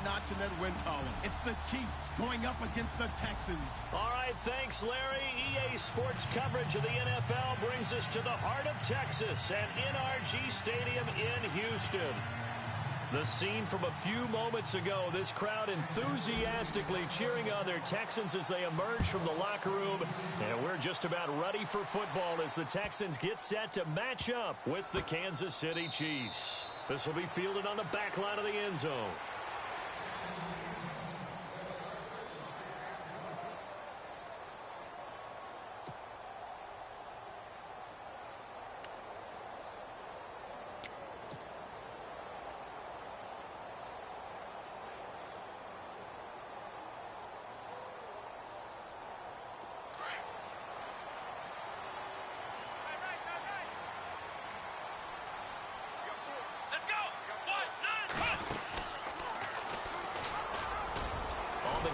notch in that win column. It's the Chiefs going up against the Texans. All right, thanks, Larry. EA Sports coverage of the NFL brings us to the heart of Texas at NRG Stadium in Houston. The scene from a few moments ago, this crowd enthusiastically cheering on their Texans as they emerge from the locker room. And we're just about ready for football as the Texans get set to match up with the Kansas City Chiefs. This will be fielded on the back line of the end zone.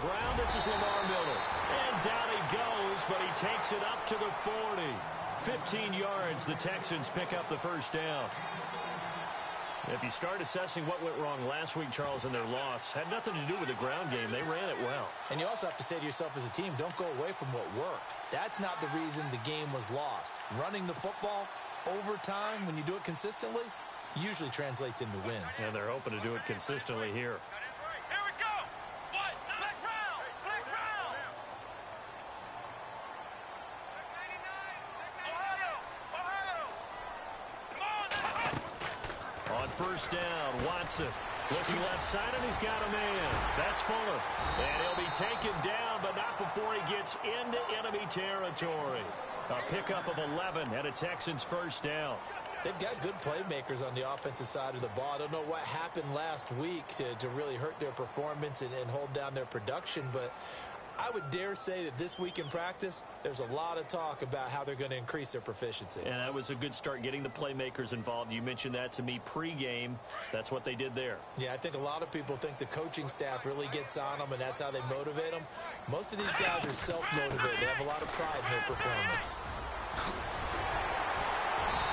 Ground, this is Lamar Miller. And down he goes, but he takes it up to the 40. 15 yards, the Texans pick up the first down. If you start assessing what went wrong last week, Charles, in their loss, had nothing to do with the ground game. They ran it well. And you also have to say to yourself as a team, don't go away from what worked. That's not the reason the game was lost. Running the football over time, when you do it consistently, usually translates into wins. And they're hoping to do it consistently here. First down, Watson looking left side, and he's got a man. That's Fuller. And he'll be taken down, but not before he gets into enemy territory. A pickup of 11 and a Texans first down. They've got good playmakers on the offensive side of the ball. I don't know what happened last week to really hurt their performance and hold down their production, but I would dare say that this week in practice, there's a lot of talk about how they're going to increase their proficiency. And that was a good start, getting the playmakers involved. You mentioned that to me pregame. That's what they did there. Yeah, I think a lot of people think the coaching staff really gets on them, and that's how they motivate them. Most of these guys are self-motivated. They have a lot of pride in their performance.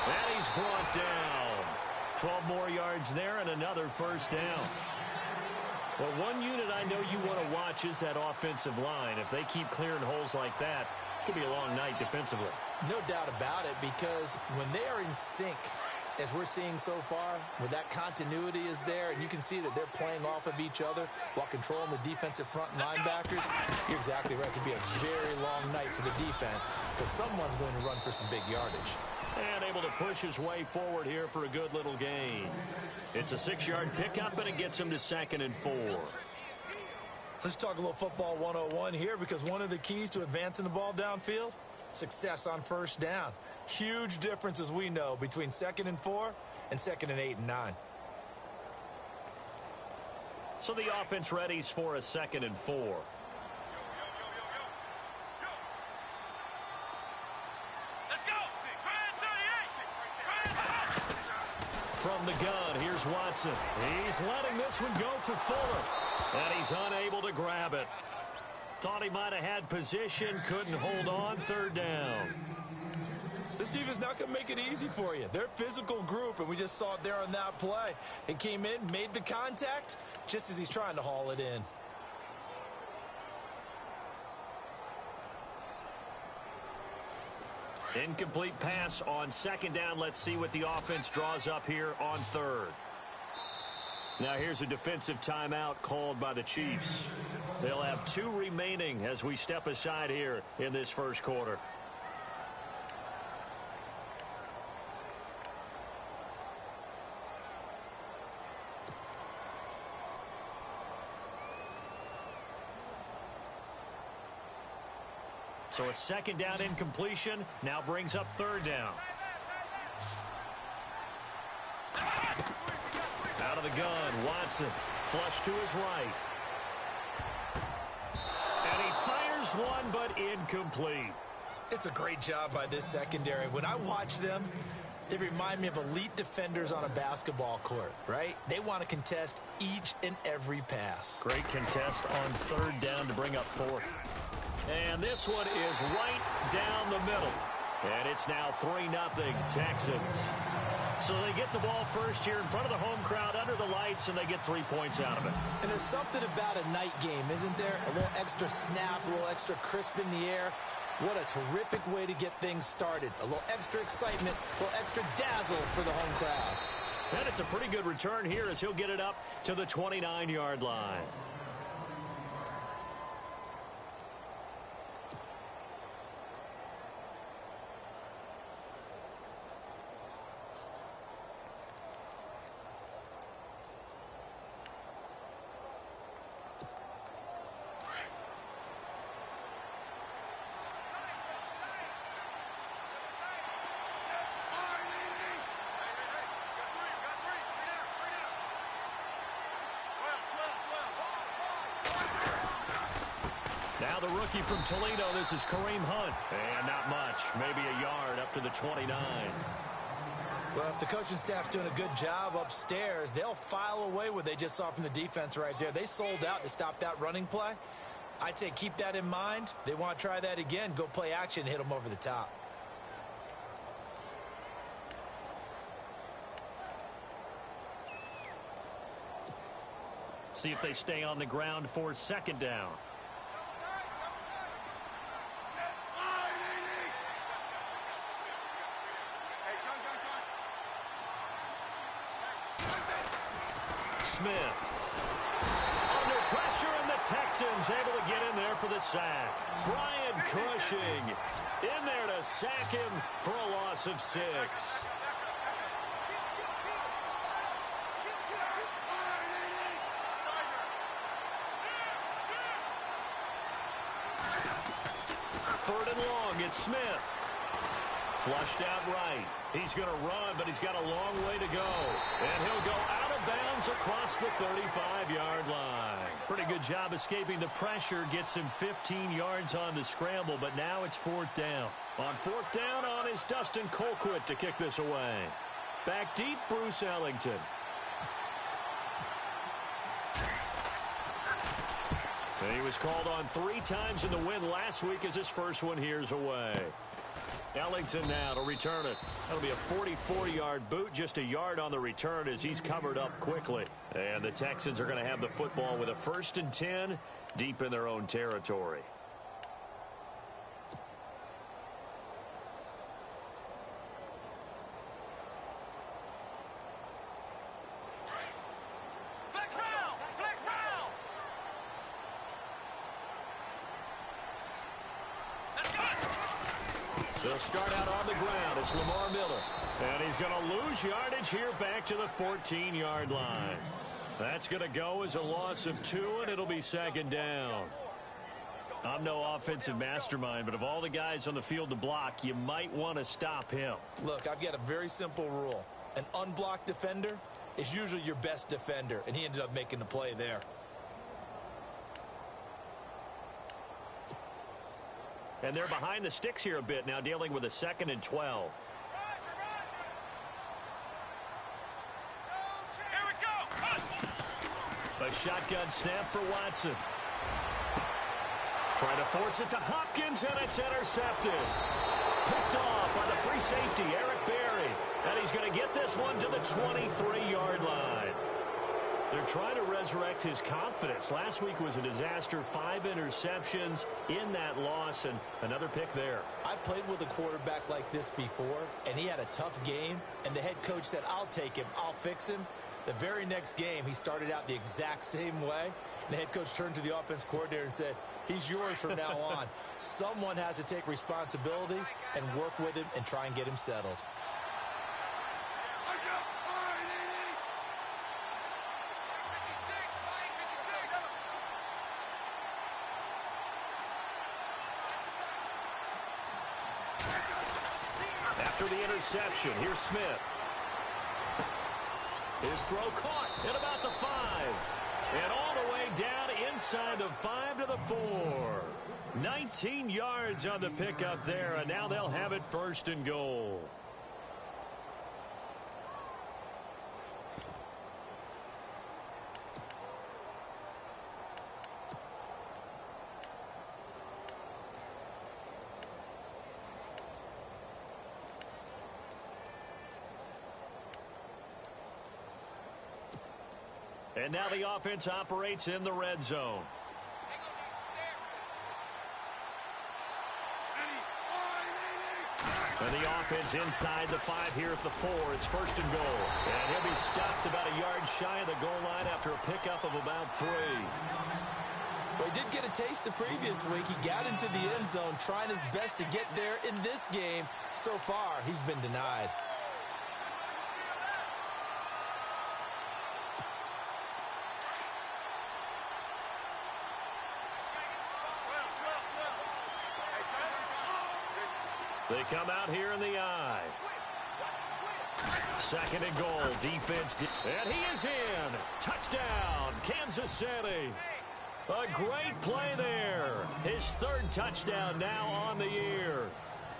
And he's brought down. 12 more yards there and another first down. Well, one unit I know you want to watch is that offensive line. If they keep clearing holes like that, it could be a long night defensively. No doubt about it, because when they are in sync, as we're seeing so far, when that continuity is there, and you can see that they're playing off of each other while controlling the defensive front linebackers, you're exactly right. It could be a very long night for the defense, because someone's going to run for some big yardage. And able to push his way forward here for a good little gain. It's a 6-yard pickup, and it gets him to 2nd and 4. Let's talk a little football 101 here, because one of the keys to advancing the ball downfield, success on first down. Huge difference, as we know, between 2nd and 4 and 2nd and 8 and 9. So the offense readies for a 2nd and 4. From the gun, here's Watson. He's letting this one go for Fuller. And he's unable to grab it. Thought he might have had position, couldn't hold on, 3rd down. This team is not going to make it easy for you. They're a physical group, and we just saw it there on that play. He came in, made the contact, just as he's trying to haul it in. Incomplete pass on 2nd down. Let's see what the offense draws up here on 3rd. Now here's a defensive timeout called by the Chiefs. They'll have 2 remaining as we step aside here in this first quarter. So a 2nd down incompletion now brings up 3rd down. Out of the gun, Watson, flush to his right. And he fires one, but incomplete. It's a great job by this secondary. When I watch them, they remind me of elite defenders on a basketball court, right? They want to contest each and every pass. Great contest on 3rd down to bring up 4th. And this one is right down the middle. And it's now 3-0 Texans. So they get the ball first here in front of the home crowd under the lights, and they get 3 points out of it. And there's something about a night game, isn't there? A little extra snap, a little extra crisp in the air. What a terrific way to get things started. A little extra excitement, a little extra dazzle for the home crowd. And it's a pretty good return here as he'll get it up to the 29-yard line. Now the rookie from Toledo, this is Kareem Hunt. And not much, maybe a yard up to the 29. Well, if the coaching staff's doing a good job upstairs, they'll file away what they just saw from the defense right there. They sold out to stop that running play. I'd say keep that in mind. They want to try that again. Go play action, hit them over the top. See if they stay on the ground for second down. Smith. Under pressure, and the Texans able to get in there for the sack. Brian Cushing in there to sack him for a loss of 6. Third and long, it's Smith. Flushed out right. He's going to run, but he's got a long way to go. And he'll go out of bounds across the 35-yard line. Pretty good job escaping the pressure. Gets him 15 yards on the scramble, but now it's 4th down. On 4th down on is Dustin Colquitt to kick this away. Back deep, Bruce Ellington. And he was called on 3 times in the win last week as his first one here's away. Ellington now to return it. That'll be a 44-yard boot, just a yard on the return as he's covered up quickly. And the Texans are going to have the football with a 1st and 10 deep in their own territory. They'll start out on the ground. It's Lamar Miller. And he's going to lose yardage here back to the 14-yard line. That's going to go as a loss of 2, and it'll be 2nd down. I'm no offensive mastermind, but of all the guys on the field to block, you might want to stop him. Look, I've got a very simple rule. An unblocked defender is usually your best defender, and he ended up making the play there. And they're behind the sticks here a bit now, dealing with a 2nd and 12. Here we go. A shotgun snap for Watson. Trying to force it to Hopkins, and it's intercepted. Picked off by the free safety, Eric Berry. And he's going to get this one to the 23-yard line. They're trying to resurrect his confidence. Last week was a disaster. 5 interceptions in that loss, and another pick there. I played with a quarterback like this before, and he had a tough game, and the head coach said, I'll take him, I'll fix him. The very next game, he started out the exact same way, and the head coach turned to the offense coordinator and said, he's yours from now on. Someone has to take responsibility and work with him and try and get him settled. After the interception, here's Smith. His throw caught at about the 5. And all the way down inside the 5 to the 4. 19 yards on the pickup there, and now they'll have it 1st and goal. And now the offense operates in the red zone. And the offense inside the 5 here at the 4. It's 1st and goal. And he'll be stopped about a yard shy of the goal line after a pickup of about 3. Well, he did get a taste the previous week. He got into the end zone trying his best to get there in this game. So far, he's been denied. They come out here in the eye. 2nd and goal. Defense. And he is in. Touchdown, Kansas City. A great play there. His 3rd touchdown now on the year.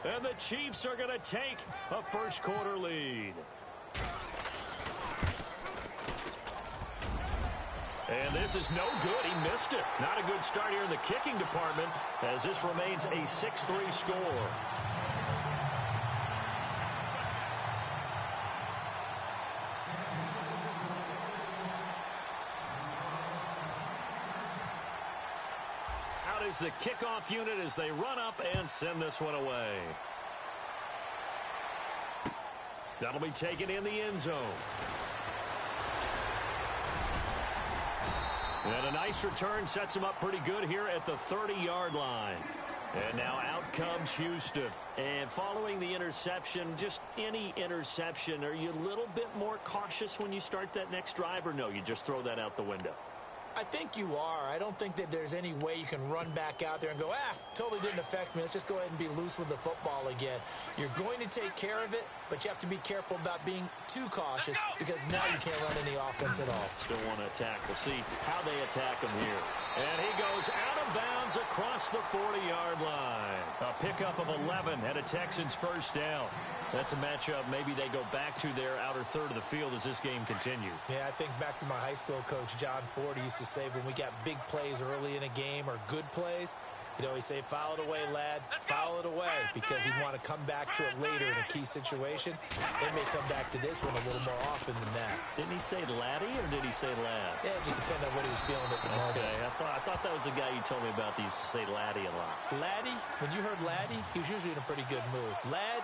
And the Chiefs are going to take a first-quarter lead. And this is no good. He missed it. Not a good start here in the kicking department as this remains a 6-3 score. Is the kickoff unit as they run up and send this one away. That'll be taken in the end zone. And a nice return sets him up pretty good here at the 30-yard line. And now out comes Houston. And following the interception, just any interception, are you a little bit more cautious when you start that next drive, or no, you just throw that out the window? I think you are. I don't think that there's any way you can run back out there and go, totally didn't affect me. Let's just go ahead and be loose with the football again. You're going to take care of it, but you have to be careful about being too cautious because now you can't run any offense at all. Still want to attack. We'll see how they attack him here. And he goes out of bounds across the 40-yard line. A pickup of 11 and a Texans first down. That's a matchup maybe they go back to their outer third of the field as this game continues. Yeah, I think back to my high school coach, John Ford. He used to say when we got big plays early in a game or good plays, he'd always say, foul it away, lad, foul it away, because he'd want to come back to it later in a key situation. They may come back to this one a little more often than that. Didn't he say laddie or did he say lad? Yeah, it just depended on what he was feeling at the moment. Okay, I thought that was the guy you told me about that used to say laddie a lot. Laddie, when you heard laddie, he was usually in a pretty good mood. Lad,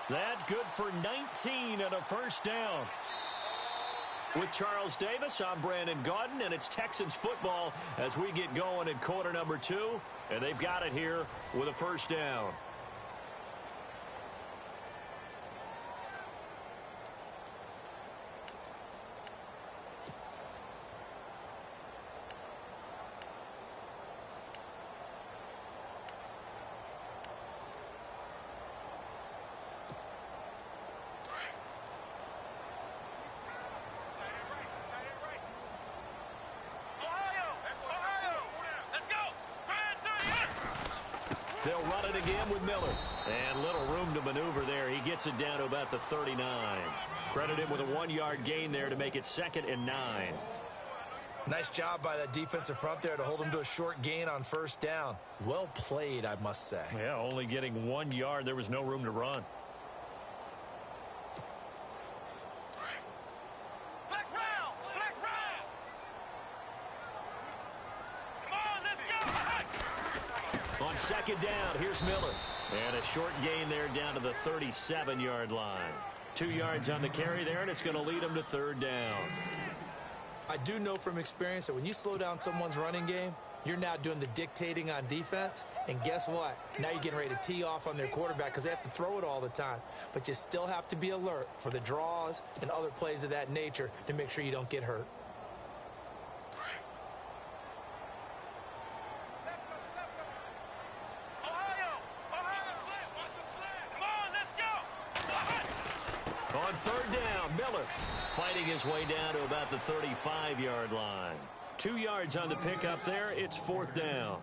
That good for 19 and a first down. With Charles Davis, I'm Brandon Gaudin, and it's Texans football as we get going in quarter number 2. And they've got it here with a first down. They'll run it again with Miller. And little room to maneuver there. He gets it down to about the 39. Credit him with a 1-yard gain there to make it 2nd and 9. Nice job by that defensive front there to hold him to a short gain on first down. Well played, I must say. Yeah, only getting 1 yard. There was no room to run. On second down, here's Miller. And a short gain there down to the 37-yard line. 2 yards on the carry there, and it's going to lead him to 3rd down. I do know from experience that when you slow down someone's running game, you're now doing the dictating on defense. And guess what? Now you're getting ready to tee off on their quarterback because they have to throw it all the time. But you still have to be alert for the draws and other plays of that nature to make sure you don't get hurt. On 3rd down, Miller fighting his way down to about the 35-yard line. 2 yards on the pickup there. It's 4th down.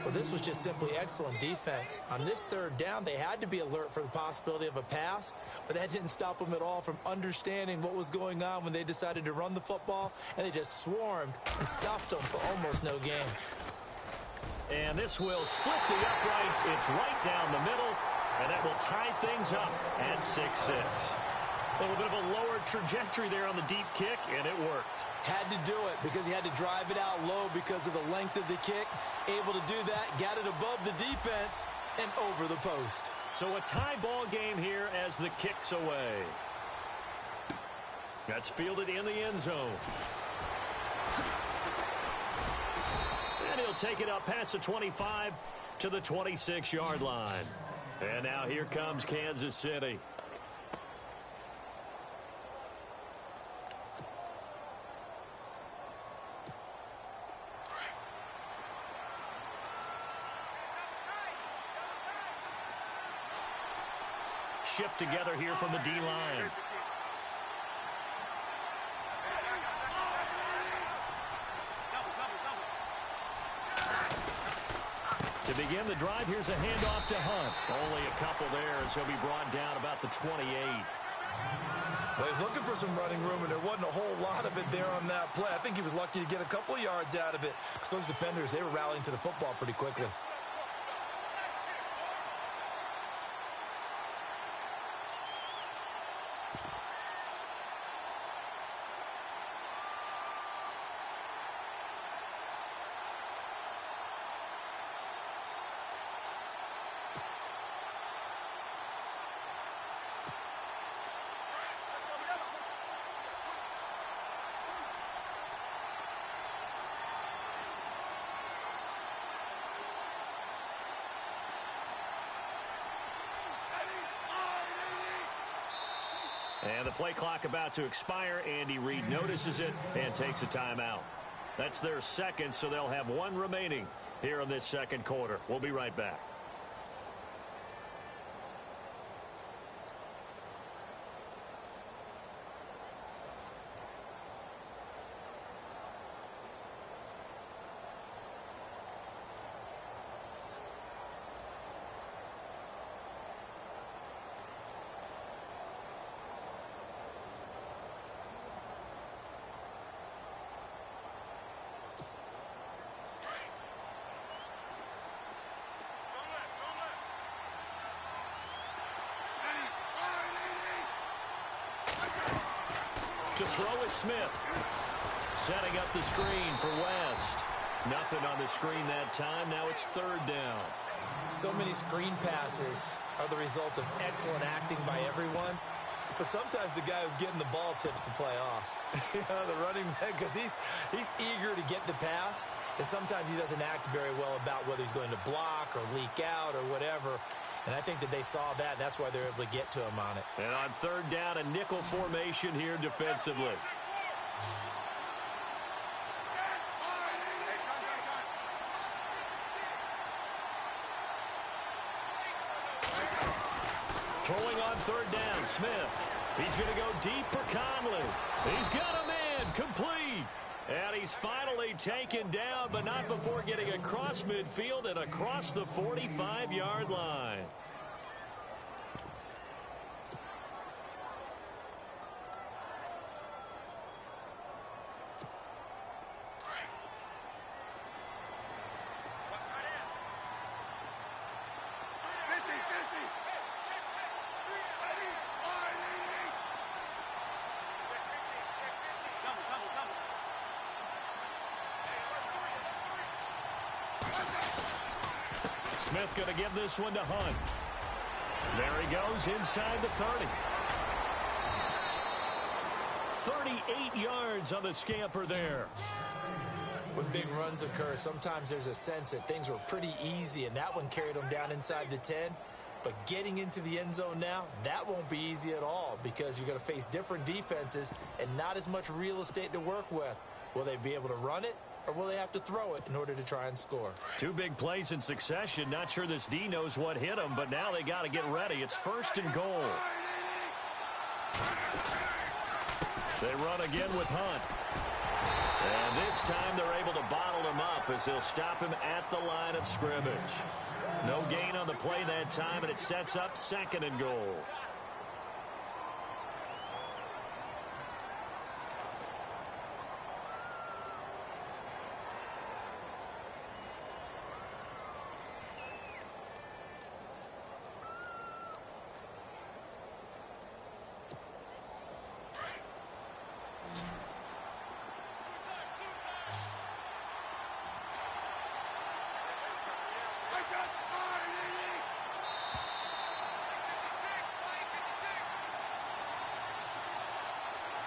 Well, this was just simply excellent defense. On this 3rd down, they had to be alert for the possibility of a pass, but that didn't stop them at all from understanding what was going on when they decided to run the football, and they just swarmed and stuffed them for almost no gain. And this will split the uprights. It's right down the middle, and that will tie things up at 6-6. A little bit of a lower trajectory there on the deep kick, and it worked. Had to do it because he had to drive it out low because of the length of the kick. Able to do that, got it above the defense and over the post. So a tie ball game here as the kick's away. That's fielded in the end zone. And he'll take it up past the 25 to the 26-yard line. And now here comes Kansas City. Shift together here from the D-line. To begin the drive, here's a handoff to Hunt. Only a couple there as he'll be brought down about the 28. Well, he's looking for some running room, and there wasn't a whole lot of it there on that play. I think he was lucky to get a couple of yards out of it. Because those defenders, they were rallying to the football pretty quickly. And the play clock about to expire. Andy Reid notices it and takes a timeout. That's their second, so they'll have one remaining here in this second quarter. We'll be right back. To throw is Smith. Setting up the screen for West. Nothing on the screen that time. Now it's third down. So many screen passes are the result of excellent acting by everyone. But sometimes the guy who's getting the ball tips the play off. The running back, because he's eager to get the pass. And sometimes he doesn't act very well about whether he's going to block or leak out or whatever. And I think that they saw that, and that's why they're able to get to him on it. And on third down, a nickel formation here defensively. Throwing on third down, Smith. He's going to go deep for Conley. He's got a man, complete. And he's finally taken down, but not before getting across midfield and across the 45-yard line. Smith going to give this one to Hunt. There he goes inside the 30. 38 yards on the scamper there. When big runs occur, sometimes there's a sense that things were pretty easy, and that one carried them down inside the 10. But getting into the end zone now, that won't be easy at all because you're going to face different defenses and not as much real estate to work with. Will they be able to run it, or will they have to throw it in order to try and score? Two big plays in succession. Not sure this D knows what hit him, but now they got to get ready. It's first and goal. They run again with Hunt. And this time they're able to bottle him up as they'll stop him at the line of scrimmage. No gain on the play that time, and it sets up second and goal.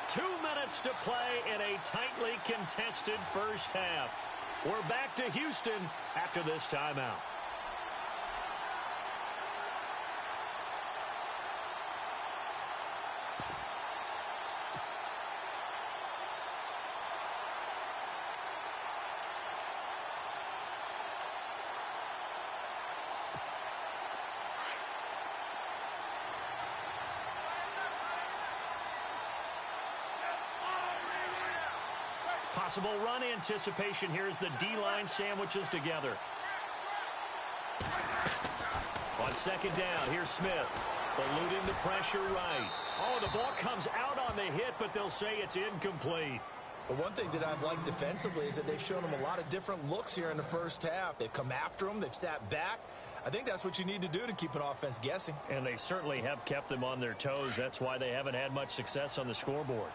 2 minutes to play in a tightly contested first half. We're back to Houston after this timeout. Possible run anticipation here as the D-line sandwiches together. On second down, here's Smith. Eluding the pressure right. Oh, the ball comes out on the hit, but they'll say it's incomplete. But one thing that I've liked defensively is that they've shown them a lot of different looks here in the first half. They've come after them. They've sat back. I think that's what you need to do to keep an offense guessing. And they certainly have kept them on their toes. That's why they haven't had much success on the scoreboard.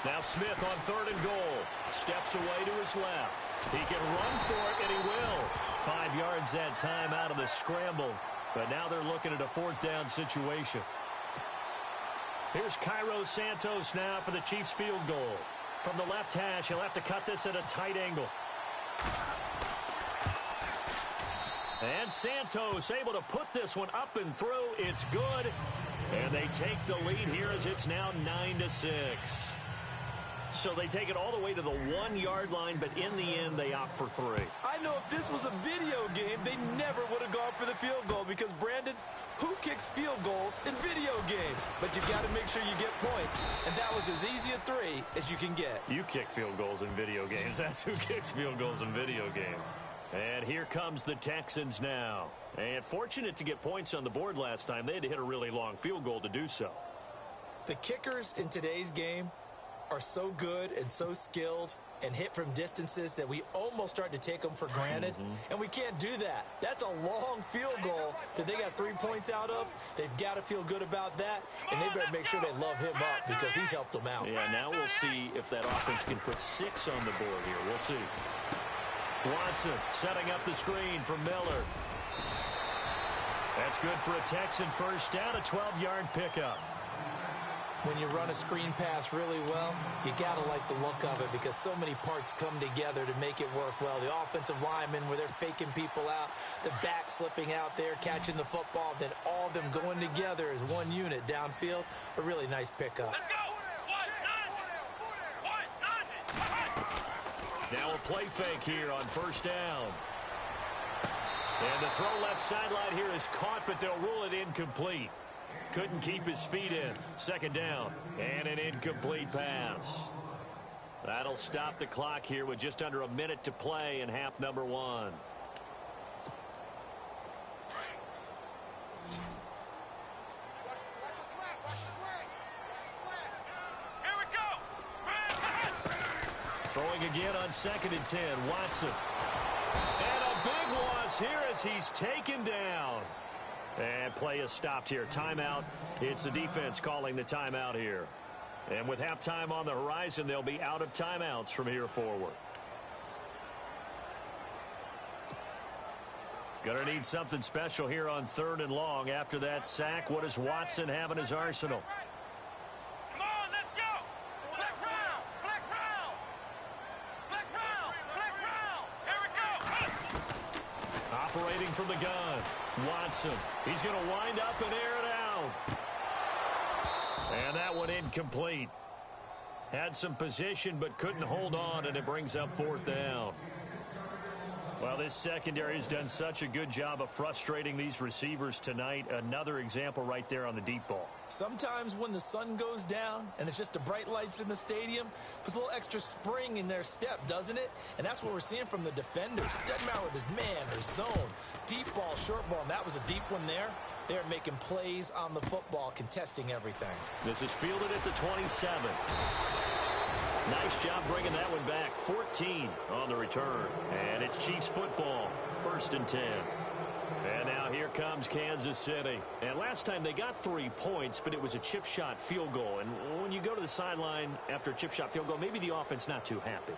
Now Smith on third and goal. Steps away to his left. He can run for it, and he will. 5 yards that time out of the scramble. But now they're looking at a fourth down situation. Here's Cairo Santos now for the Chiefs field goal. From the left hash, he'll have to cut this at a tight angle. And Santos able to put this one up and through. It's good. And they take the lead here as it's now 9-6. So they take it all the way to the 1-yard line, but in the end, they opt for 3. I know if this was a video game, they never would have gone for the field goal because, Brandon, who kicks field goals in video games? But you've got to make sure you get points, and that was as easy a 3 as you can get. You kick field goals in video games. That's who kicks field goals in video games. And here comes the Texans now. And fortunate to get points on the board last time. They had to hit a really long field goal to do so. The kickers in today's game are so good and so skilled and hit from distances that we almost start to take them for granted. And we can't do that. That's a long field goal that they got 3 points out of. They've got to feel good about that, and they better make sure they love him up because he's helped them out. Yeah, now we'll see if that offense can put 6 on the board here. We'll see. Watson setting up the screen for Miller. That's good for a Texan first down, a 12-yard pickup. When you run a screen pass really well, you got to like the look of it because so many parts come together to make it work well. The offensive linemen where they're faking people out, the back slipping out there, catching the football, then all of them going together as one unit downfield. A really nice pickup. Let's go! Now a play fake here on first down. And the throw left sideline here is caught, but they'll rule it incomplete. Couldn't keep his feet in. Second down and an incomplete pass. That'll stop the clock here with just under a minute to play in half number 1. Here we go! Throwing again on 2nd and 10. Watson. And a big loss here as he's taken down. And play is stopped here. Timeout. It's the defense calling the timeout here. And with halftime on the horizon, they'll be out of timeouts from here forward. Gonna need something special here on 3rd and long. After that sack, what does Watson have in his arsenal? Come on, let's go! Flex round! Flex round! Flex round! Flex round! Here we go! Operating from the gun. Watson. He's going to wind up and air it out. And that one incomplete. Had some position but couldn't hold on, and it brings up 4th down. Well, this secondary has done such a good job of frustrating these receivers tonight. Another example right there on the deep ball. Sometimes when the sun goes down and it's just the bright lights in the stadium, puts a little extra spring in their step, doesn't it? And that's what we're seeing from the defenders. Doesn't matter whether it's man or zone, deep ball, short ball, and that was a deep one there. They're making plays on the football, contesting everything. This is fielded at the 27. Nice job bringing that one back. 14 on the return. And it's Chiefs football. 1st and 10. And now here comes Kansas City. And last time they got 3 points, but it was a chip shot field goal. And when you go to the sideline after a chip shot field goal, maybe the offense not too happy.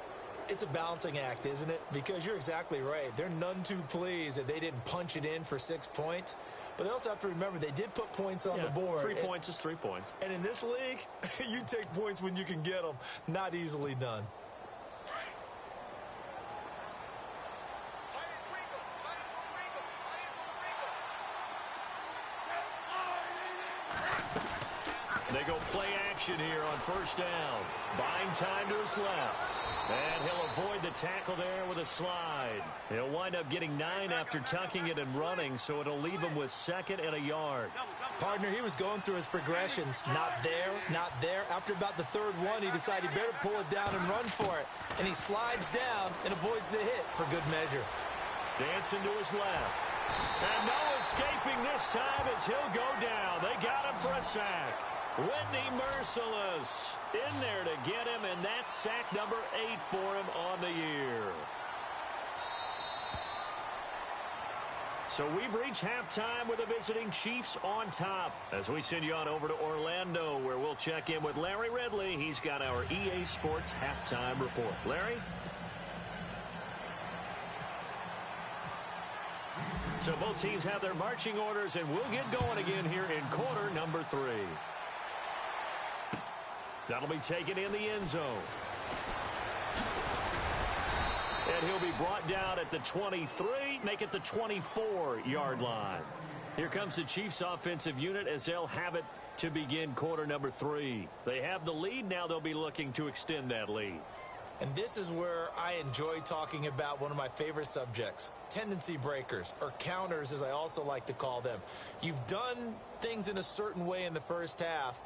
It's a balancing act, isn't it? Because you're exactly right. They're none too pleased that they didn't punch it in for 6 points. But they also have to remember they did put points on the board. 3 points is 3 points. And in this league, you take points when you can get them. Not easily done. They go play action here on first down. Buying time to his left. And he'll avoid the tackle there with a slide. He'll wind up getting 9 after tucking it and running, so it'll leave him with 2nd and a yard. Partner, he was going through his progressions. Not there, not there. After about the 3rd one, he decided he better pull it down and run for it. And he slides down and avoids the hit for good measure. Dancing to his left. And no escaping this time as he'll go down. They got him for a sack. Whitney Merciless in there to get him, and that's sack number 8 for him on the year. So we've reached halftime with the visiting Chiefs on top as we send you on over to Orlando, where we'll check in with Larry Ridley. He's got our EA Sports halftime report. Larry? So both teams have their marching orders, and we'll get going again here in quarter number 3. That'll be taken in the end zone. And he'll be brought down at the 23, make it the 24-yard line. Here comes the Chiefs offensive unit as they'll have it to begin quarter number 3. They have the lead. Now they'll be looking to extend that lead. And this is where I enjoy talking about one of my favorite subjects, tendency breakers, or counters as I also like to call them. You've done things in a certain way in the first half,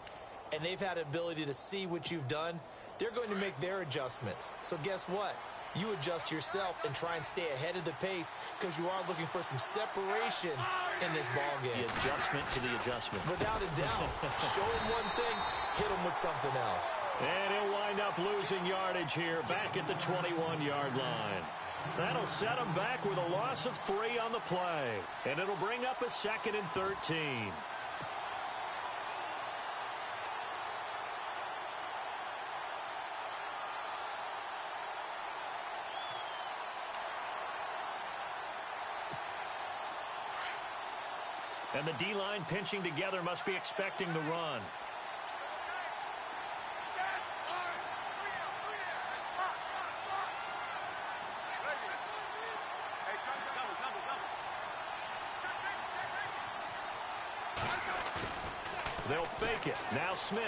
and they've had an ability to see what you've done. They're going to make their adjustments. So guess what? You adjust yourself and try and stay ahead of the pace because you are looking for some separation in this ball game. The adjustment to the adjustment. Without a doubt. Show him one thing, hit him with something else. And he'll wind up losing yardage here back at the 21-yard line. That'll set him back with a loss of 3 on the play. And it'll bring up a 2nd and 13. And the D-line pinching together must be expecting the run. They'll fake it. Now Smith.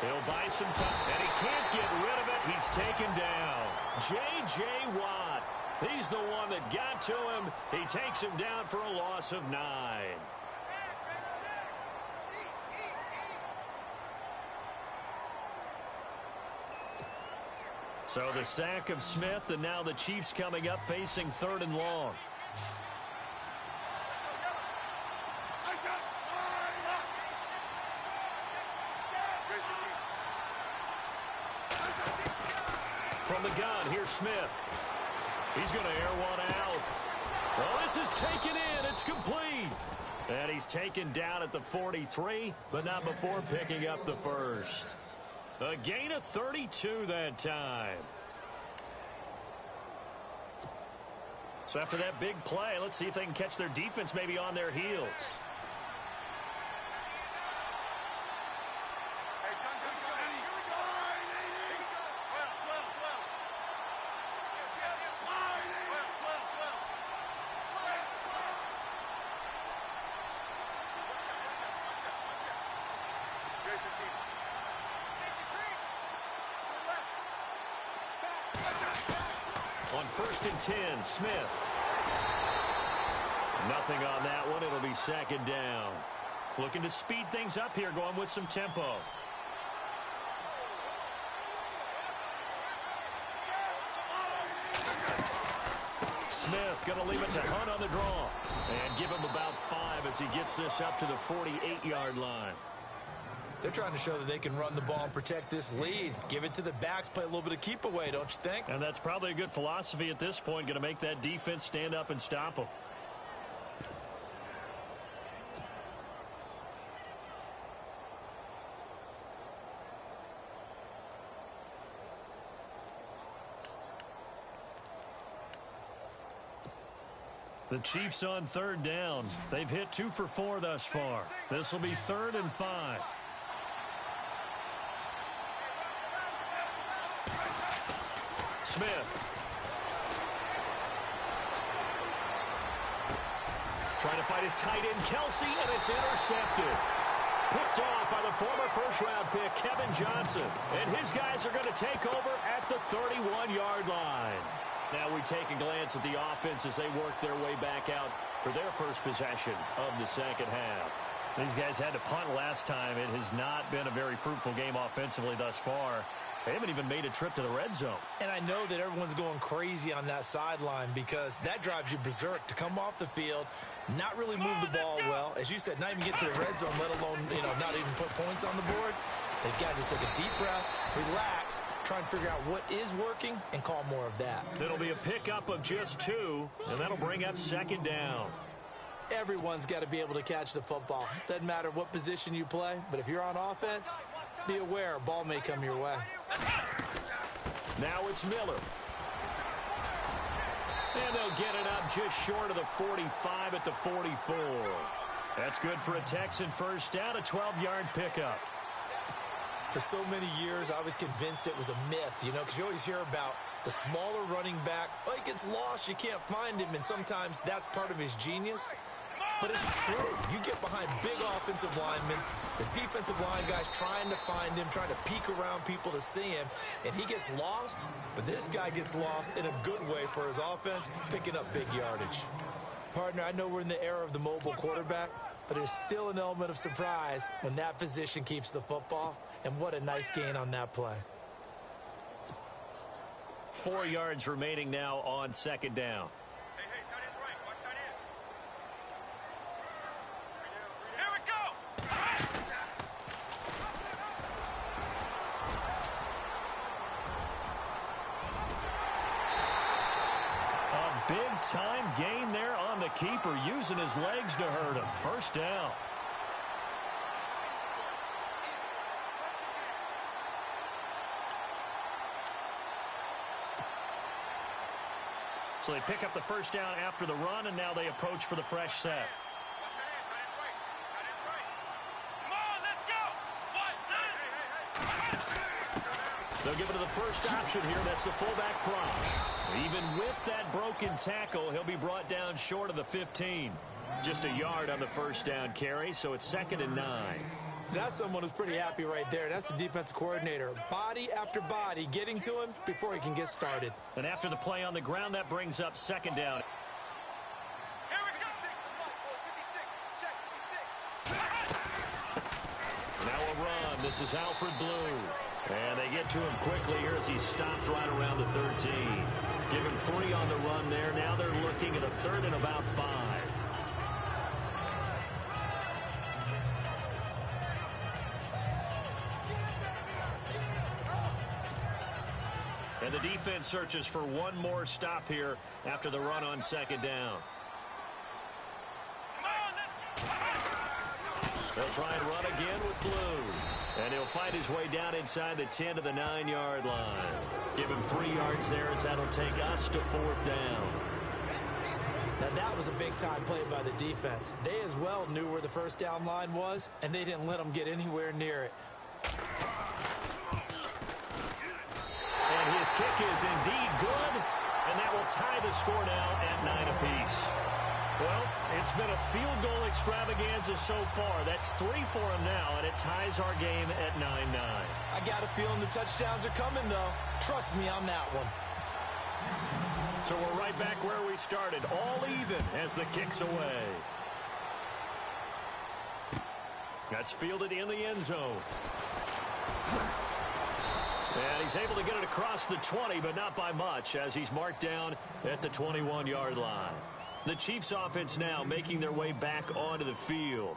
He'll buy some time. And he can't get rid of it. He's taken down. J.J. Watt. He's the one that got to him. He takes him down for a loss of 9. So the sack of Smith, and now the Chiefs coming up facing 3rd and long. From the gun, here's Smith. He's going to air one out. Well, this is taken in. It's complete. And he's taken down at the 43, but not before picking up the first. A gain of 32 that time. So after that big play, let's see if they can catch their defense maybe on their heels. On 1st and 10, Smith. Nothing on that one. It'll be 2nd down. Looking to speed things up here, going with some tempo. Smith going to leave it to Hunt on the draw. And give him about 5 as he gets this up to the 48-yard line. They're trying to show that they can run the ball and protect this lead. Give it to the backs, play a little bit of keep away, don't you think? And that's probably a good philosophy at this point, going to make that defense stand up and stop them. The Chiefs on third down. They've hit 2 for 4 thus far. This will be 3rd and 5. Smith. Trying to fight his tight end, Kelsey, and it's intercepted. Picked off by the former first-round pick, Kevin Johnson. And his guys are going to take over at the 31-yard line. Now we take a glance at the offense as they work their way back out for their first possession of the second half. These guys had to punt last time. It has not been a very fruitful game offensively thus far. They haven't even made a trip to the red zone. And I know that everyone's going crazy on that sideline because that drives you berserk to come off the field, not really move the ball well. As you said, not even get to the red zone, let alone, not even put points on the board. They've got to just take a deep breath, relax, try and figure out what is working, and call more of that. It'll be a pickup of just 2, and that'll bring up second down. Everyone's got to be able to catch the football. Doesn't matter what position you play, but if you're on offense, be aware a ball may come your way. Now it's Miller. And they'll get it up just short of the 45 at the 44. That's good for a Texan first down, a 12-yard pickup. For so many years, I was convinced it was a myth, because you always hear about the smaller running back. Oh, he gets lost, you can't find him, and sometimes that's part of his genius. But it's true. You get behind big offensive linemen, the defensive line guys trying to find him, trying to peek around people to see him, and he gets lost. But this guy gets lost in a good way for his offense, picking up big yardage. Partner, I know we're in the era of the mobile quarterback, but there's still an element of surprise when that position keeps the football, and what a nice gain on that play. 4 yards remaining now on second down. Big-time gain there on the keeper, using his legs to hurt him. First down. So they pick up the first down after the run, and now they approach for the fresh set. They'll give it to the first option here. That's the fullback Prosh. Even with that broken tackle, he'll be brought down short of the 15. Just a yard on the first down carry, so it's 2nd and 9. That's someone who's pretty happy right there. That's the defensive coordinator. Body after body getting to him before he can get started. And after the play on the ground, that brings up second down. Now a run. This is Alfred Blue. And they get to him quickly here as he stops right around the 13. Give him 3 on the run there. Now they're looking at a 3rd and about 5. And the defense searches for one more stop here after the run on second down. They'll try and run again with Blue. And he'll find his way down inside the 10 to the 9-yard line. Give him 3 yards there as that'll take us to 4th down. Now that was a big-time play by the defense. They as well knew where the first down line was, and they didn't let them get anywhere near it. And his kick is indeed good, and that will tie the score now at 9 apiece. Well, it's been a field goal extravaganza so far. That's 3 for him now, and it ties our game at 9-9. I got a feeling the touchdowns are coming, though. Trust me on that one. So we're right back where we started, all even as the kick's away. That's fielded in the end zone. And he's able to get it across the 20, but not by much, as he's marked down at the 21-yard line. The Chiefs offense now making their way back onto the field.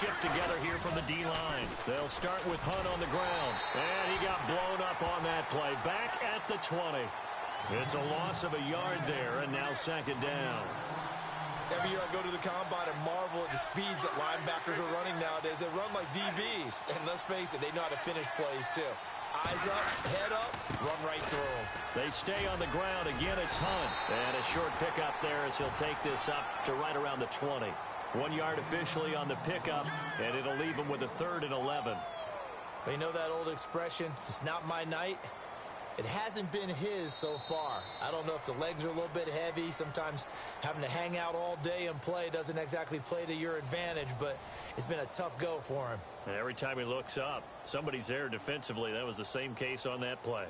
shift together here from the D-line. They'll start with Hunt on the ground. And he got blown up on that play. Back at the 20. It's a loss of a yard there, and now second down. Every year I go to the combine and marvel at the speeds that linebackers are running nowadays. They run like DBs. And let's face it, they know how to finish plays too. Eyes up, head up, run right through them. They stay on the ground. Again, it's Hunt. And a short pickup there as he'll take this up to right around the 20. 1 yard officially on the pickup, and it'll leave him with a 3rd and 11. But you know that old expression, it's not my night? It hasn't been his so far. I don't know if the legs are a little bit heavy. Sometimes having to hang out all day and play doesn't exactly play to your advantage, but it's been a tough go for him. And every time he looks up, somebody's there defensively. That was the same case on that play.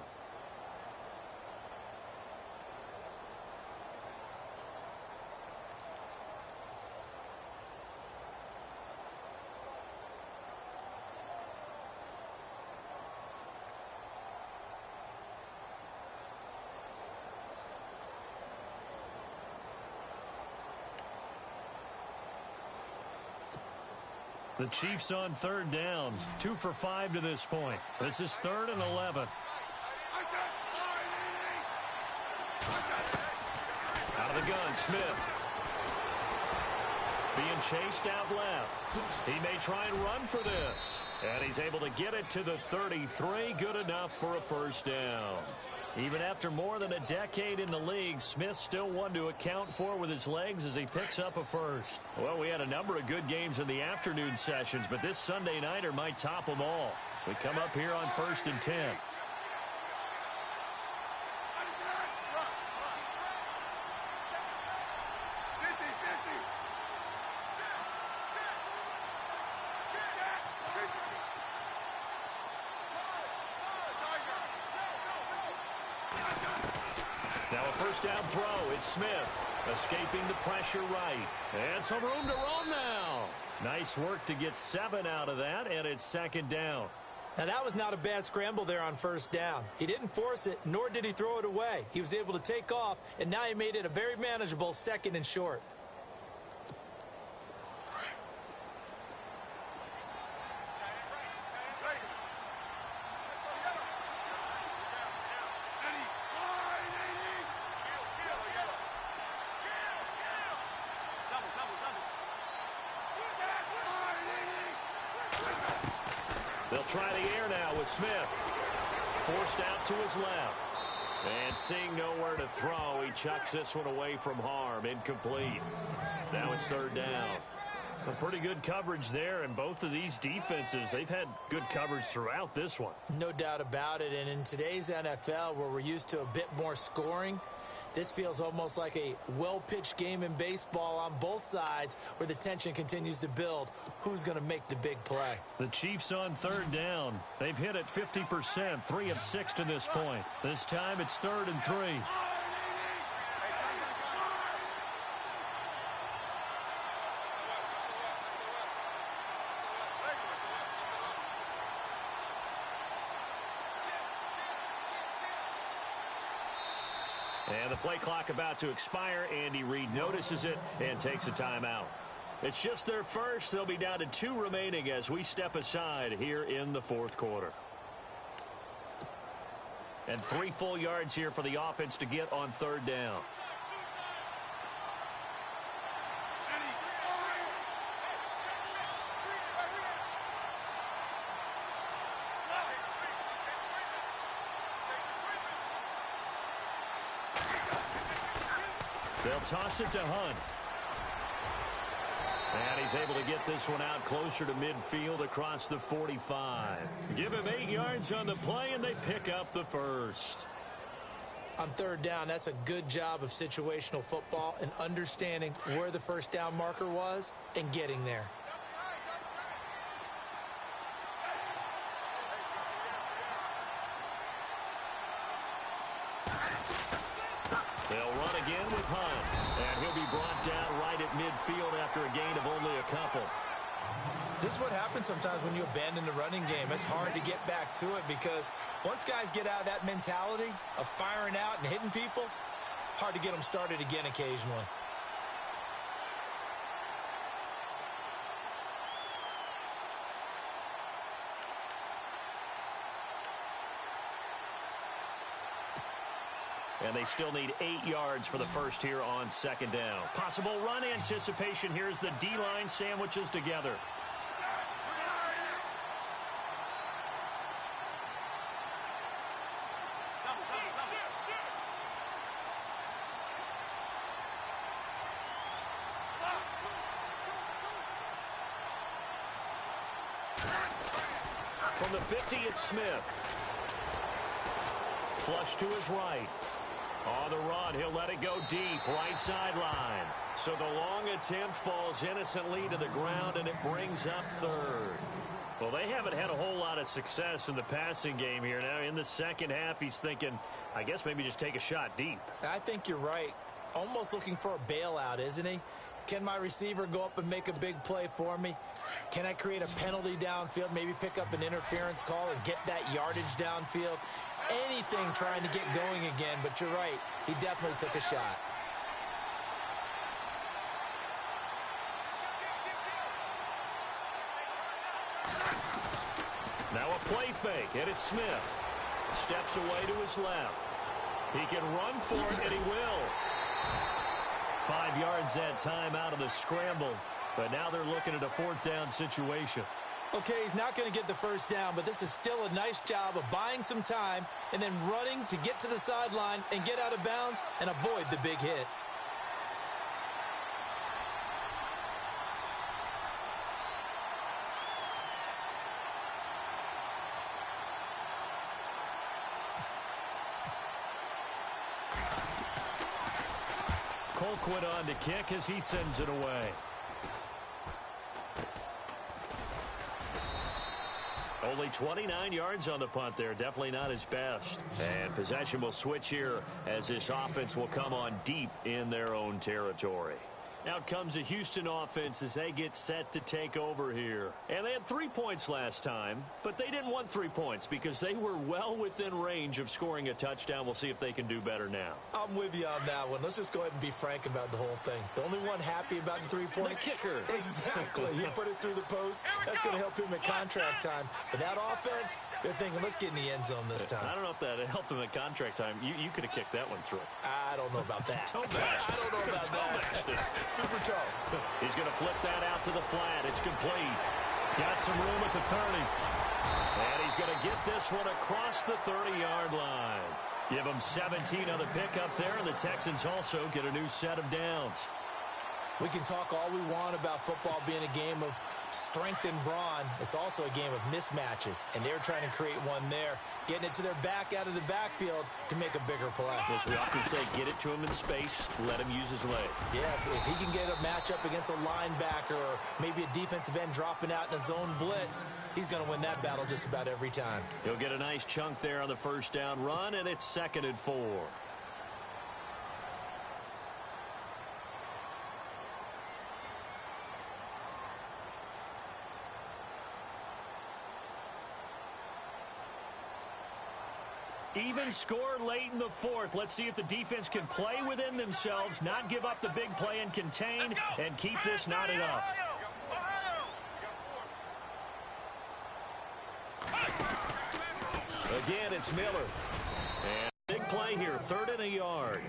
The Chiefs on 3rd down. 2 for 5 to this point. This is 3rd and 11. Out of the gun, Smith. Being chased out left. He may try and run for this. And he's able to get it to the 33. Good enough for a first down. Even after more than a decade in the league, Smith still one to account for with his legs as he picks up a first. Well, we had a number of good games in the afternoon sessions, but this Sunday nighter might top them all. So we come up here on 1st and 10. Now a first down throw. It's Smith escaping the pressure right. And some room to roam now. Nice work to get 7 out of that, and it's 2nd down. Now that was not a bad scramble there on 1st down. He didn't force it, nor did he throw it away. He was able to take off, and now he made it a very manageable 2nd and short. They'll try the air now with Smith. Forced out to his left. And seeing nowhere to throw, he chucks this one away from harm. Incomplete. Now it's 3rd down. A pretty good coverage there, and both of these defenses, they've had good coverage throughout this one. No doubt about it, and in today's NFL, where we're used to a bit more scoring, this feels almost like a well-pitched game in baseball on both sides where the tension continues to build. Who's going to make the big play? The Chiefs on 3rd down. They've hit it 50%, 3 of 6 to this point. This time it's 3rd and 3. And the play clock about to expire. Andy Reid notices it and takes a timeout. It's just their first. They'll be down to 2 remaining as we step aside here in the 4th quarter. And 3 full yards here for the offense to get on 3rd down. They'll toss it to Hunt. And he's able to get this one out closer to midfield across the 45. Give him 8 yards on the play, and they pick up the first. On 3rd down, that's a good job of situational football and understanding where the first down marker was and getting there. They'll run again with Hunt, and he'll be brought down right at midfield after a gain of only a couple. This is what happens sometimes when you abandon the running game. It's hard to get back to it because once guys get out of that mentality of firing out and hitting people, hard to get them started again occasionally. And they still need 8 yards for the first here on second down. Possible run anticipation here as the D-line sandwiches together. From the 50, it's Smith. Flush to his right. On the run, he'll let it go deep, right sideline. So the long attempt falls innocently to the ground, and it brings up third. Well, they haven't had a whole lot of success in the passing game here. Now, in the second half, he's thinking, I guess maybe just take a shot deep. I think you're right. Almost looking for a bailout, isn't he? Can my receiver go up and make a big play for me? Can I create a penalty downfield, maybe pick up an interference call and get that yardage downfield? Anything trying to get going again, but you're right. He definitely took a shot. Now a play fake, and it's Smith. Steps away to his left. He can run for it, and he will. 5 yards that time out of the scramble, but now they're looking at a fourth down situation. Okay, he's not going to get the first down, but this is still a nice job of buying some time and then running to get to the sideline and get out of bounds and avoid the big hit. Colquitt on to kick as he sends it away. Only 29 yards on the punt there. Definitely not his best. And possession will switch here as this offense will come on deep in their own territory. Out comes the Houston offense as they get set to take over here. And they had 3 points last time, but they didn't want 3 points because they were well within range of scoring a touchdown. We'll see if they can do better now. I'm with you on that one. Let's just go ahead and be frank about the whole thing. The only one happy about the 3-point. The kicker. Exactly. He put it through the post. That's going to help him at contract time. But that offense, they're thinking, let's get in the end zone this time. I don't know if that helped him at contract time. You could have kicked that one through. I don't know about that. I don't know about that. Super tough. He's going to flip that out to the flat. It's complete. Got some room at the 30. And he's going to get this one across the 30-yard line. Give him 17 on the pickup there, and the Texans also get a new set of downs. We can talk all we want about football being a game of strength and brawn. It's also a game of mismatches, and they're trying to create one there, getting it to their back out of the backfield to make a bigger play. As we often say, get it to him in space, let him use his leg. Yeah, if he can get a matchup against a linebacker or maybe a defensive end dropping out in a zone blitz, he's going to win that battle just about every time. He'll get a nice chunk there on the first down run, and it's 2nd and 4. Even score late in the fourth. Let's see if the defense can play within themselves, not give up the big play and contain, and keep this knotted up. Again, it's Miller. And big play here, 3rd and a yard.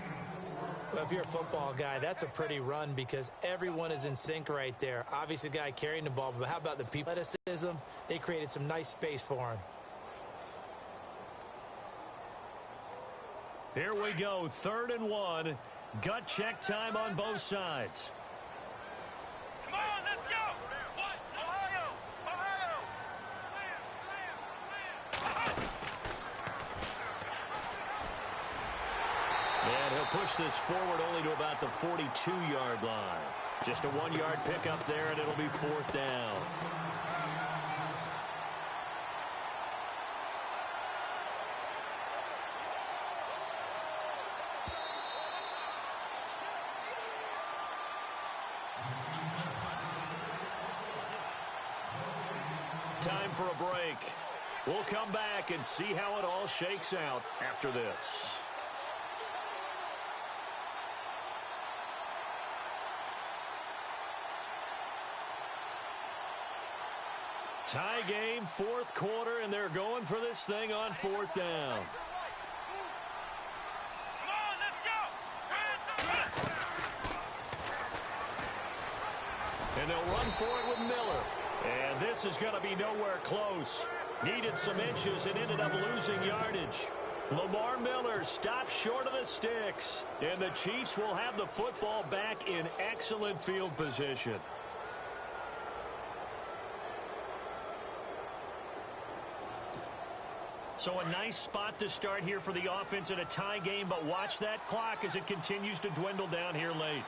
Well, if you're a football guy, that's a pretty run because everyone is in sync right there. Obviously, the guy carrying the ball, but how about the people? Athleticism, they created some nice space for him. Here we go, 3rd and 1. Gut check time on both sides. Come on, let's go! Ohio! Ohio! And he'll push this forward only to about the 42-yard line. Just a 1-yard pickup there, and it'll be 4th down. Time for a break. We'll come back and see how it all shakes out after this. Tie game, 4th quarter, and they're going for this thing on 4th down. Come on, And they'll run for it with Miller. And this is going to be nowhere close. Needed some inches and ended up losing yardage. Lamar Miller stops short of the sticks. And the Chiefs will have the football back in excellent field position. So a nice spot to start here for the offense in a tie game, but watch that clock as it continues to dwindle down here late.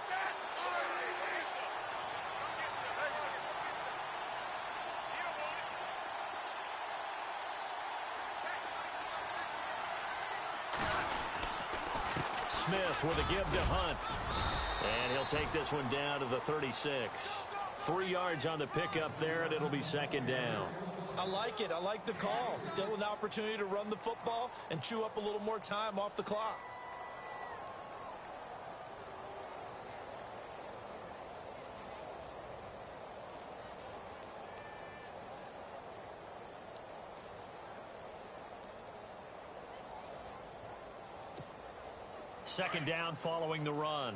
Smith with a give to Hunt. And he'll take this one down to the 36. 3 yards on the pickup there, and it'll be second down. I like it. I like the call. Still an opportunity to run the football and chew up a little more time off the clock. Second down following the run.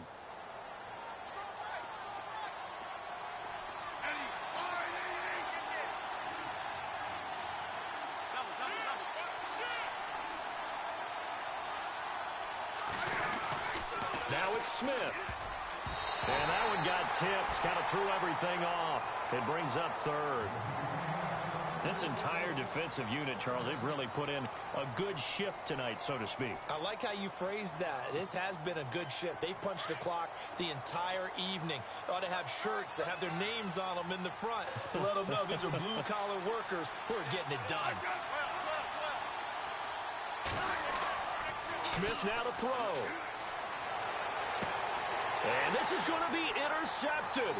Now it's Smith. And that one got tipped, kind of threw everything off. It brings up third. This entire defensive unit, Charles, they've really put in a good shift tonight, so to speak. I like how you phrased that. This has been a good shift. They punched the clock the entire evening. They ought to have shirts that have their names on them in the front to let them know these are blue-collar workers who are getting it done. Smith now to throw. And this is going to be intercepted.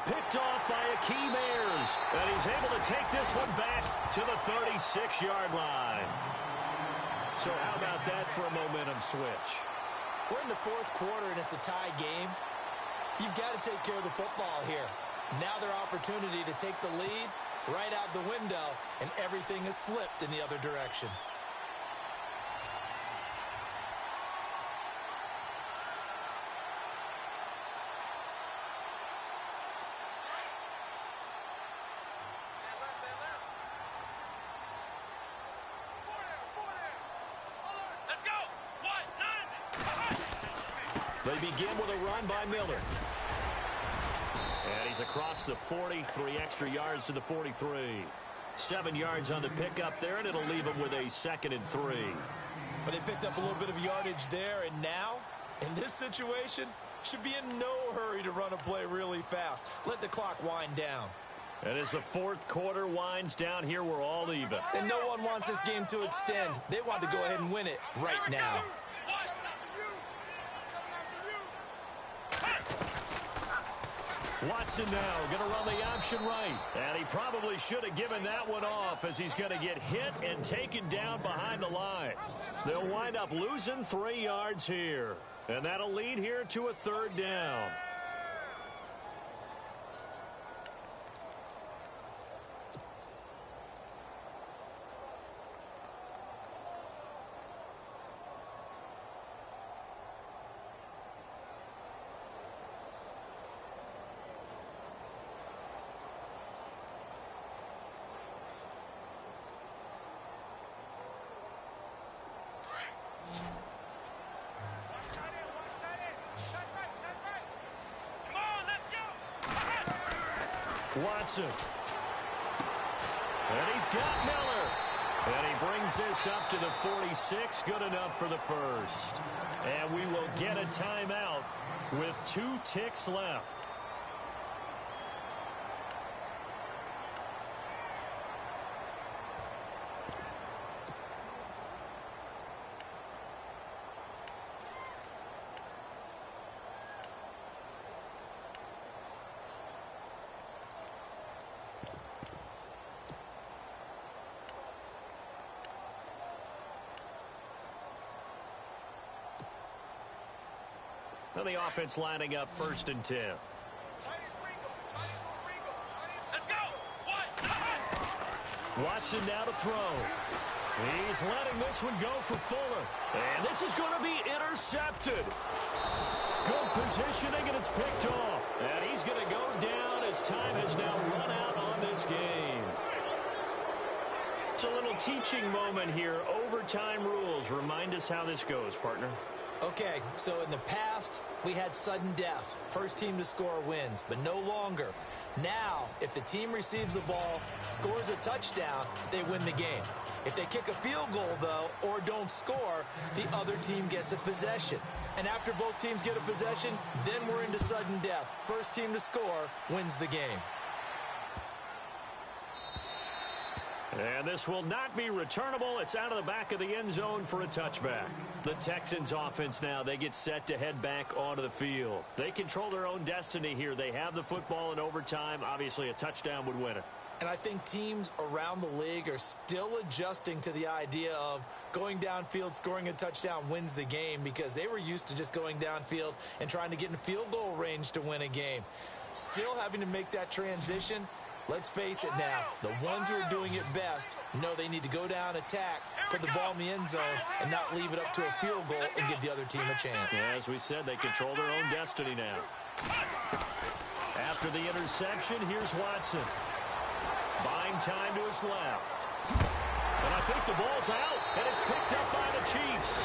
Picked off by Akeem Ayers. And he's able to take this one back to the 36-yard line. So how about that for a momentum switch? We're in the fourth quarter, and it's a tie game. You've got to take care of the football here. Now their opportunity to take the lead right out the window, and everything is flipped in the other direction. They begin with a run by Miller. And he's across the 40, 3 extra yards to the 43. 7 yards on the pickup there, and it'll leave him with a 2nd and 3. But they picked up a little bit of yardage there, and now, in this situation, should be in no hurry to run a play really fast. Let the clock wind down. And as the fourth quarter winds down here, we're all even. And no one wants this game to extend. They want to go ahead and win it right now. Watson now going to run the option right. And he probably should have given that one off as he's going to get hit and taken down behind the line. They'll wind up losing 3 yards here. And that'll lead here to a 3rd down. Watson. And he's got Miller. And he brings this up to the 46. Good enough for the first. And we will get a timeout with 2 ticks left. And the offense lining up 1st and 10. Let's go. Watson now to throw. He's letting this one go for Fuller. And this is going to be intercepted. Good positioning, and it's picked off. And he's going to go down as time has now run out on this game. It's a little teaching moment here. Overtime rules. Remind us how this goes, partner. Okay, so in the past, we had sudden death. First team to score wins, but no longer. Now, if the team receives the ball, scores a touchdown, they win the game. If they kick a field goal, though, or don't score, the other team gets a possession. And after both teams get a possession, then we're into sudden death. First team to score wins the game. And this will not be returnable. It's out of the back of the end zone for a touchback. The Texans offense now, they get set to head back onto the field. They control their own destiny here. They have the football in overtime. Obviously, a touchdown would win it. And I think teams around the league are still adjusting to the idea of going downfield, scoring a touchdown wins the game, because they were used to just going downfield and trying to get in field goal range to win a game. Still having to make that transition. Let's face it now, the ones who are doing it best know they need to go down, attack, put the ball in the end zone, and not leave it up to a field goal and give the other team a chance. Yeah, as we said, they control their own destiny now. After the interception, here's Watson. Buying time to his left. And I think the ball's out, and it's picked up by the Chiefs.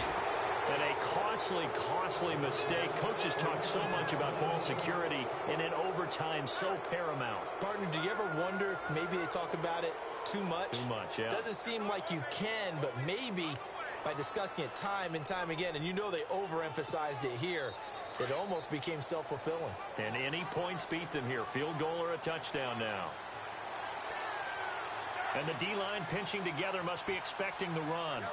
And a costly mistake. Coaches talk so much about ball security, and in overtime, so paramount. Partner, do you ever wonder if maybe they talk about it too much? Too much, yeah. Doesn't seem like you can, but maybe by discussing it time and time again, and you know they overemphasized it here, it almost became self-fulfilling. And any points beat them here. Field goal or a touchdown now. And the D-line pinching together must be expecting the run.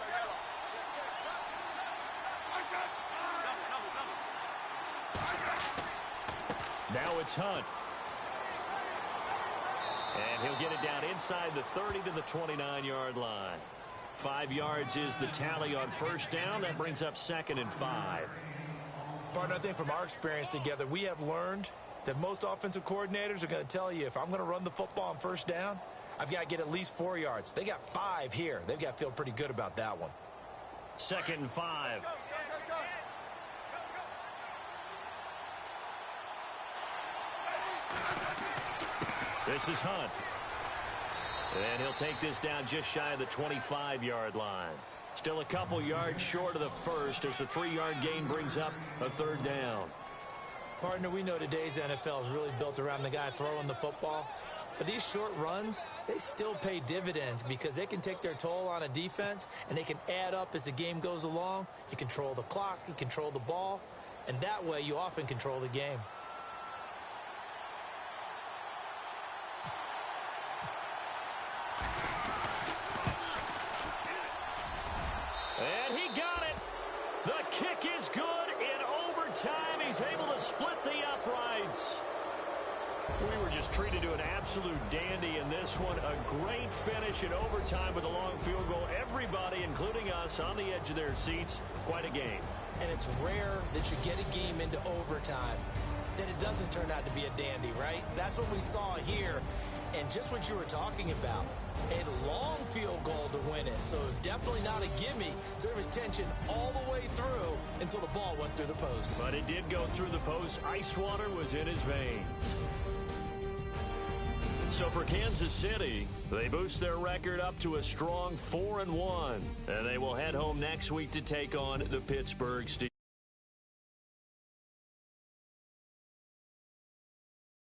Now it's Hunt. And he'll get it down inside the 30 to the 29-yard line. 5 yards is the tally on first down. That brings up 2nd and 5. Partner, I think from our experience together, we have learned that most offensive coordinators are going to tell you, if I'm going to run the football on first down, I've got to get at least 4 yards. They got 5 here. They've got to feel pretty good about that one. 2nd and 5. This is Hunt. And he'll take this down just shy of the 25-yard line. Still a couple yards short of the first as the 3-yard gain brings up a 3rd down. Partner, we know today's NFL is really built around the guy throwing the football. But these short runs, they still pay dividends because they can take their toll on a defense and they can add up as the game goes along. You control the clock, you control the ball, and that way you often control the game. And he got it. The kick is good. In overtime, he's able to split the uprights. We were just treated to an absolute dandy in this one. A great finish in overtime with a long field goal. Everybody, including us, on the edge of their seats. Quite a game. And it's rare that you get a game into overtime that it doesn't turn out to be a dandy, right? That's what we saw here. And just what you were talking about, a long field goal to win it. So definitely not a gimme. So there was tension all the way through until the ball went through the post. But it did go through the post. Ice water was in his veins. So for Kansas City, they boost their record up to a strong 4-1. And they will head home next week to take on the Pittsburgh Steelers.